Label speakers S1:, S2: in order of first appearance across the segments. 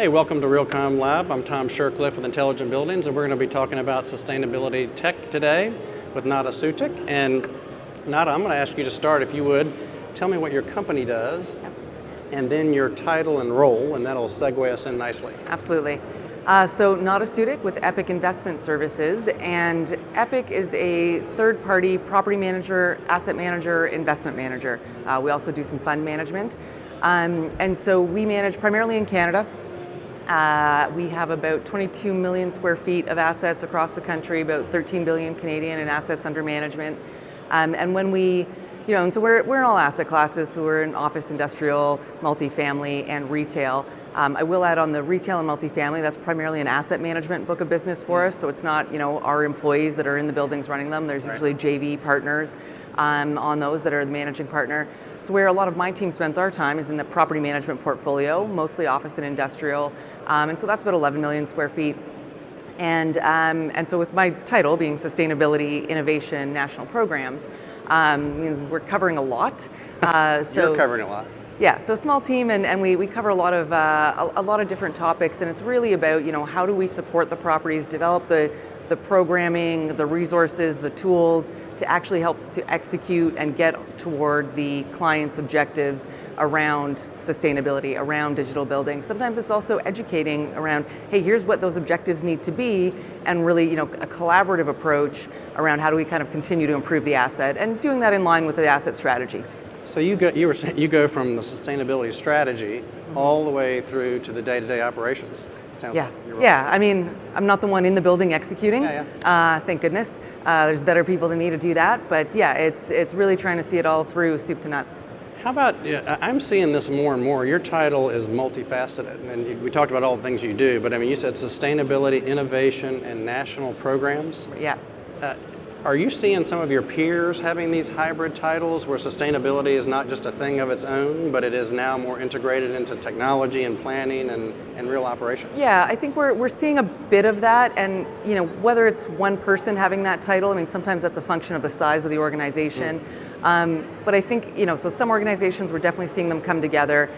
S1: Hey, welcome to Realcomm Lab. I'm Tom Shircliff with Intelligent Buildings, and we're going to be talking about sustainability tech today with Nada Sutic. And Nada, I'm going to ask you to start, if you would, tell me what your company does, and then your title and role, and that'll segue us in nicely.
S2: Absolutely. So Nada Sutic with Epic Investment Services, and Epic is a third-party property manager, asset manager, investment manager. We also do some fund management. And so we manage primarily in Canada. We have about 22 million square feet of assets across the country, about 13 billion Canadian in assets under management. And when we, and so we're in all asset classes, so we're in office, industrial, multifamily, and retail. I will add on the retail and multifamily, that's primarily an asset management book of business for us, so it's not, our employees that are in the buildings running them. There's usually JV partners on those that are the managing partner. So where a lot of my team spends our time is in the property management portfolio, mostly office and industrial, and so that's about 11 million square feet. And so with my title being Sustainability, Innovation, National Programs, means we're covering a lot.
S1: You're covering a lot.
S2: Yeah, so small team, and we cover a lot of different topics, and it's really about how do we support the properties, develop the programming, the resources, the tools to actually help to execute and get toward the client's objectives around sustainability, around digital buildings. Sometimes it's also educating around, hey, here's what those objectives need to be, and really a collaborative approach around how do we kind of continue to improve the asset, and doing that in line with the asset strategy.
S1: So you go from the sustainability strategy all the way through to the day-to-day operations. Sounds like you're right.
S2: Yeah. I mean, I'm not the one in the building executing. Thank goodness. There's better people than me to do that. But yeah, it's really trying to see it all through soup to nuts.
S1: How about, I'm seeing this more and more. Your title is multifaceted, and we talked about all the things you do, but I mean, you said sustainability, innovation, and national programs.
S2: Yeah.
S1: Are you seeing some of your peers having these hybrid titles where sustainability is not just a thing of its own, but it is now more integrated into technology and planning and real operations?
S2: Yeah, I think we're seeing a bit of that, and whether it's one person having that title, I mean, sometimes that's a function of the size of the organization. But I think, so some organizations, we're definitely seeing them come together.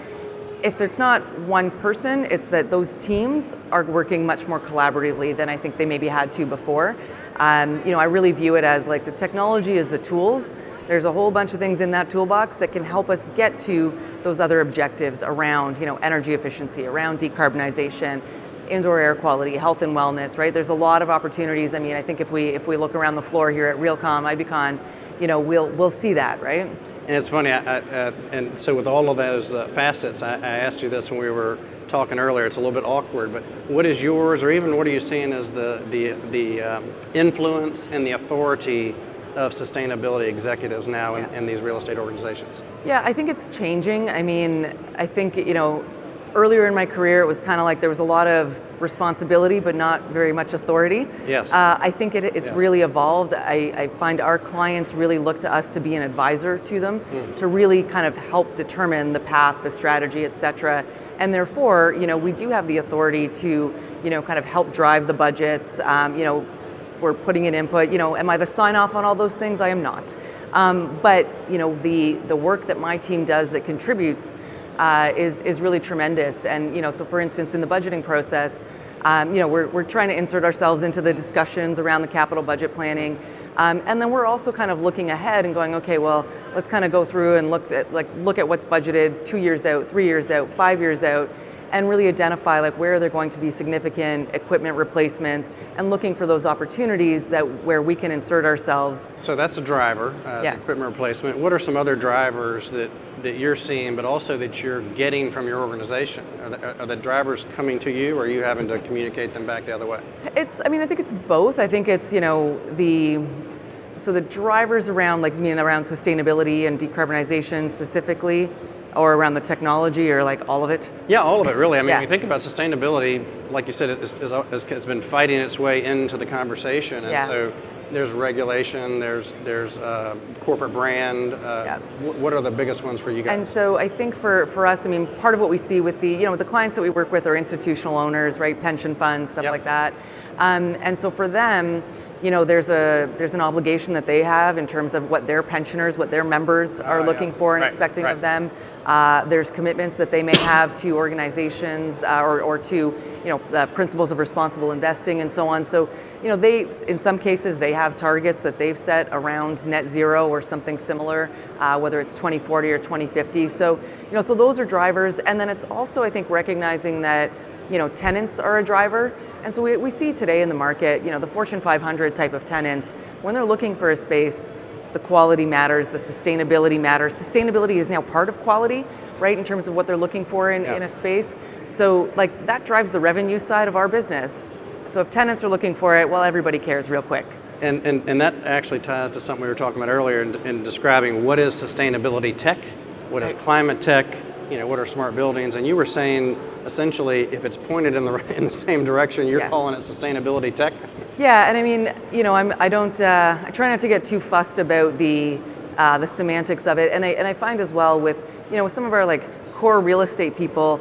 S2: If it's not one person, it's that those teams are working much more collaboratively than I think they maybe had to before. I really view it as like the technology is the tools. There's a whole bunch of things in that toolbox that can help us get to those other objectives around, energy efficiency, around decarbonization, indoor air quality, health and wellness, right? There's a lot of opportunities. I mean, I think if we look around the floor here at Realcomm, Ibicon, we'll see that, right?
S1: And it's funny, and so with all of those facets, I asked you this when we were talking earlier. It's a little bit awkward, but what is yours, or even what are you seeing as the influence and the authority of sustainability executives now in these real estate organizations?
S2: Yeah, I think it's changing. I mean, I think, earlier in my career, it was kind of like there was a lot of responsibility, but not very much authority.
S1: Yes.
S2: I think it's really evolved. I find our clients really look to us to be an advisor to them, to really kind of help determine the path, the strategy, et cetera. And therefore, we do have the authority to, kind of help drive the budgets. We're putting in input. Am I the sign off on all those things? I am not. But the work that my team does that contributes is really tremendous. And so for instance, in the budgeting process, we're trying to insert ourselves into the discussions around the capital budget planning, and then we're also kind of looking ahead and going, okay, well, let's kind of go through and look at what's budgeted 2 years out, 3 years out, 5 years out, and really identify where are there going to be significant equipment replacements, and looking for those opportunities where we can insert ourselves.
S1: So that's a driver, equipment replacement. What are some other drivers that you're seeing, but also that you're getting from your organization? Are the drivers coming to you, or are you having to communicate them back the other way?
S2: I think it's both. I think it's, the drivers around, around sustainability and decarbonization specifically, or around the technology, or all of it?
S1: Yeah, all of it, really. I mean, when you think about sustainability, like you said, it's been fighting its way into the conversation, and so there's regulation, there's corporate brand. What are the biggest ones for you guys?
S2: And so I think for us, I mean, part of what we see with the clients that we work with are institutional owners, right? Pension funds, stuff like that. And so for them, there's an obligation that they have in terms of what their pensioners, what their members are looking for and expecting of them. There's commitments that they may have to organizations or to principles of responsible investing and so on. So they, in some cases, they have targets that they've set around net zero or something similar, whether it's 2040 or 2050. So so those are drivers, and then it's also, I think, recognizing that tenants are a driver. And so we see today in the market, the Fortune 500 type of tenants, when they're looking for a space, the quality matters, the sustainability matters. Sustainability is now part of quality, right, in terms of what they're looking for in a space. So that drives the revenue side of our business. So if tenants are looking for it, well, everybody cares real quick.
S1: And that actually ties to something we were talking about earlier in describing what is sustainability tech, what is climate tech, what are smart buildings, and you were saying essentially if it's pointed in the same direction, you're calling it sustainability tech. Yeah,
S2: and I mean, I try not to get too fussed about the semantics of it, and I find as well with with some of our core real estate people,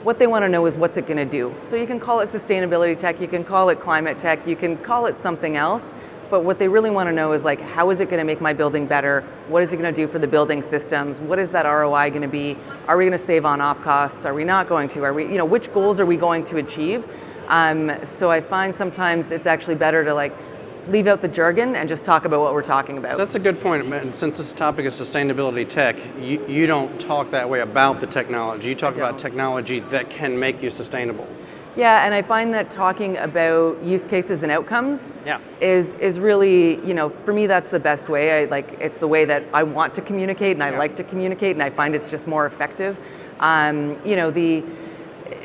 S2: what they want to know is what's it going to do. So you can call it sustainability tech, you can call it climate tech, you can call it something else. But what they really want to know is how is it going to make my building better? What is it going to do for the building systems? What is that ROI going to be? Are we going to save on op costs? Are we not going to? Are we, which goals are we going to achieve? So I find sometimes it's actually better to leave out the jargon and just talk about what we're talking about.
S1: That's a good point. And since this topic is sustainability tech, you don't talk that way about the technology. You talk about technology that can make you sustainable.
S2: Yeah, and I find that talking about use cases and outcomes is really, for me, that's the best way. It's the way that I want to communicate, and I like to communicate, and I find it's just more effective.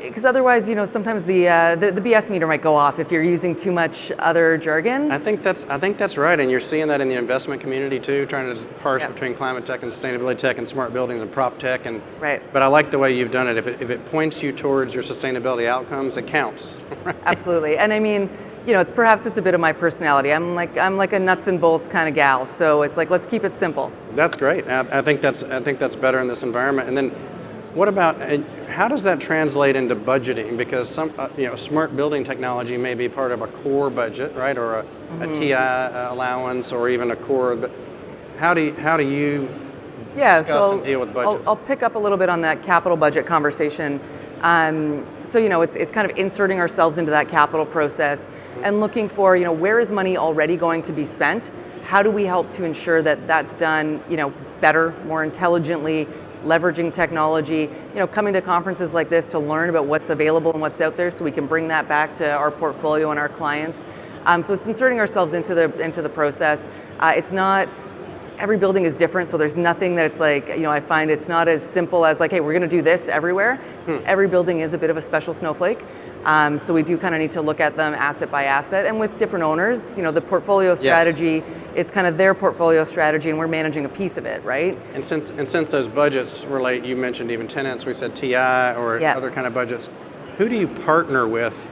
S2: Because otherwise, sometimes the BS meter might go off if you're using too much other jargon.
S1: I think that's right, and you're seeing that in the investment community too, trying to parse between climate tech and sustainability tech and smart buildings and prop tech. But I like the way you've done it. If it points you towards your sustainability outcomes, it counts. Right?
S2: Absolutely, and I mean, it's a bit of my personality. I'm like a nuts and bolts kind of gal. So it's let's keep it simple.
S1: That's great. I think that's better in this environment. And then, what about, how does that translate into budgeting? Because some, smart building technology may be part of a core budget, right, or a TI allowance, or even a core. But how do you discuss and deal with budgets?
S2: I'll pick up a little bit on that capital budget conversation. It's kind of inserting ourselves into that capital process and looking for, where is money already going to be spent? How do we help to ensure that that's done, better, more intelligently? Leveraging technology, coming to conferences like this to learn about what's available and what's out there, so we can bring that back to our portfolio and our clients. So it's inserting ourselves into the process. It's not. Every building is different, so there's nothing that's I find it's not as simple as hey, we're going to do this everywhere. Every building is a bit of a special snowflake, so we do kind of need to look at them asset by asset, and with different owners, the portfolio strategy, it's kind of their portfolio strategy, and we're managing a piece of it, right?
S1: And since those budgets relate, you mentioned even tenants, we said TI or other kind of budgets. Who do you partner with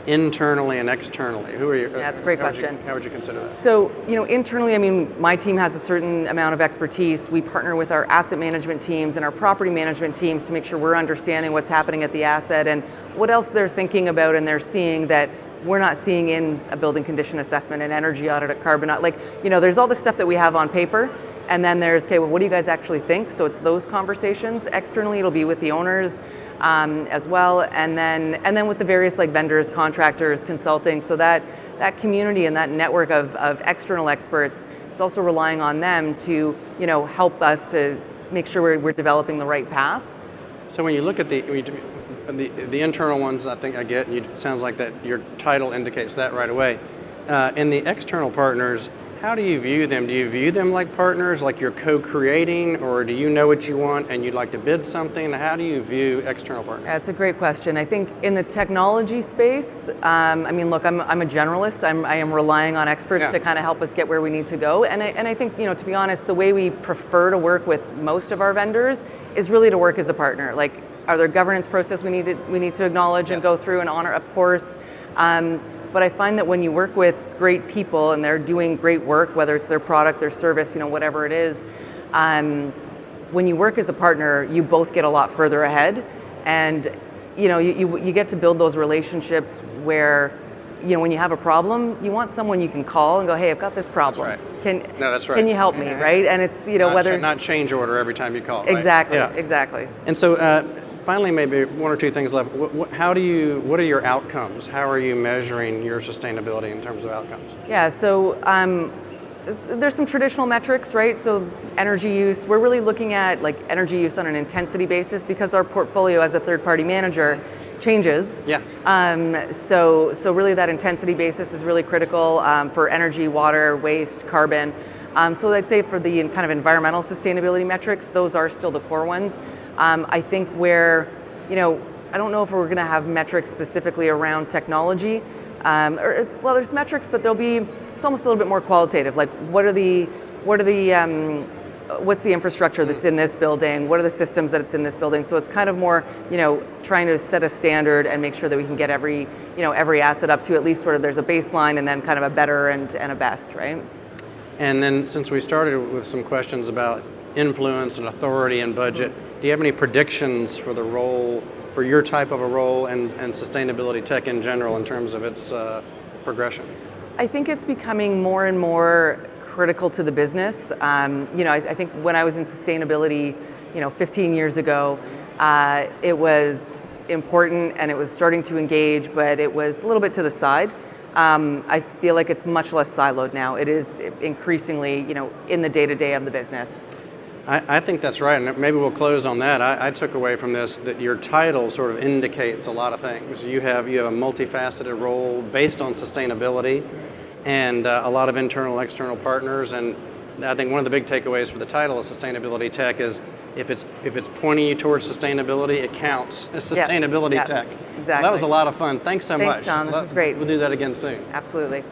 S1: internally and externally? Who are you?
S2: That's a great question.
S1: How would you consider that?
S2: So, internally, I mean, my team has a certain amount of expertise. We partner with our asset management teams and our property management teams to make sure we're understanding what's happening at the asset and what else they're thinking about and they're seeing that we're not seeing in a building condition assessment, an energy audit, a carbon audit. There's all the stuff that we have on paper, and then there's, what do you guys actually think? So it's those conversations. Externally, it'll be with the owners as well, and then with the various vendors, contractors, consulting. So that community and that network of external experts, it's also relying on them to help us to make sure we're developing the right path.
S1: So when you look at the internal ones, I think I get, and it sounds like that your title indicates that right away. And the external partners, how do you view them? Do you view them like partners, like you're co-creating, or do you know what you want and you'd like to bid something? How do you view external partners?
S2: That's a great question. I think in the technology space, I'm a generalist. I am relying on experts to kind of help us get where we need to go. And I think, to be honest, the way we prefer to work with most of our vendors is really to work as a partner. Are there governance process we need to acknowledge and go through and honor? Of course. But I find that when you work with great people and they're doing great work, whether it's their product, their service, whatever it is, when you work as a partner, you both get a lot further ahead, and you get to build those relationships where when you have a problem, you want someone you can call and go, hey, I've got this problem.
S1: That's
S2: Can
S1: that's right.
S2: Can you help me, right? And it's
S1: not change order every time you call.
S2: Exactly,
S1: right?
S2: exactly.
S1: And so finally, maybe one or two things left. What are your outcomes? How are you measuring your sustainability in terms of outcomes?
S2: Yeah, so there's some traditional metrics, right? So energy use, we're really looking at like energy use on an intensity basis because our portfolio as a third-party manager changes.
S1: Yeah.
S2: So really that intensity basis is really critical for energy, water, waste, carbon. So I'd say for the kind of environmental sustainability metrics, those are still the core ones. I think where, I don't know if we're going to have metrics specifically around technology. There's metrics, but it's almost a little bit more qualitative. Like what's the infrastructure that's in this building? What are the systems that it's in this building? So it's kind of more, trying to set a standard and make sure that we can get every asset up to at least sort of there's a baseline and then kind of a better and a best, right?
S1: And then since we started with some questions about influence and authority and budget, do you have any predictions for the role, for your type of a role and sustainability tech in general in terms of its progression?
S2: I think it's becoming more and more critical to the business. I think when I was in sustainability, 15 years ago, it was important and it was starting to engage, but it was a little bit to the side. I feel like it's much less siloed now. It is increasingly, in the day-to-day of the business.
S1: I think that's right, and maybe we'll close on that. I took away from this that your title sort of indicates a lot of things. You have a multifaceted role based on sustainability and a lot of internal, external partners, and I think one of the big takeaways for the title of Sustainability Tech is if it's pointing you towards sustainability, it counts as sustainability tech.
S2: Exactly.
S1: Well, that was a lot of fun. Thanks so much.
S2: Thanks, John. This is great.
S1: We'll do that again soon.
S2: Absolutely.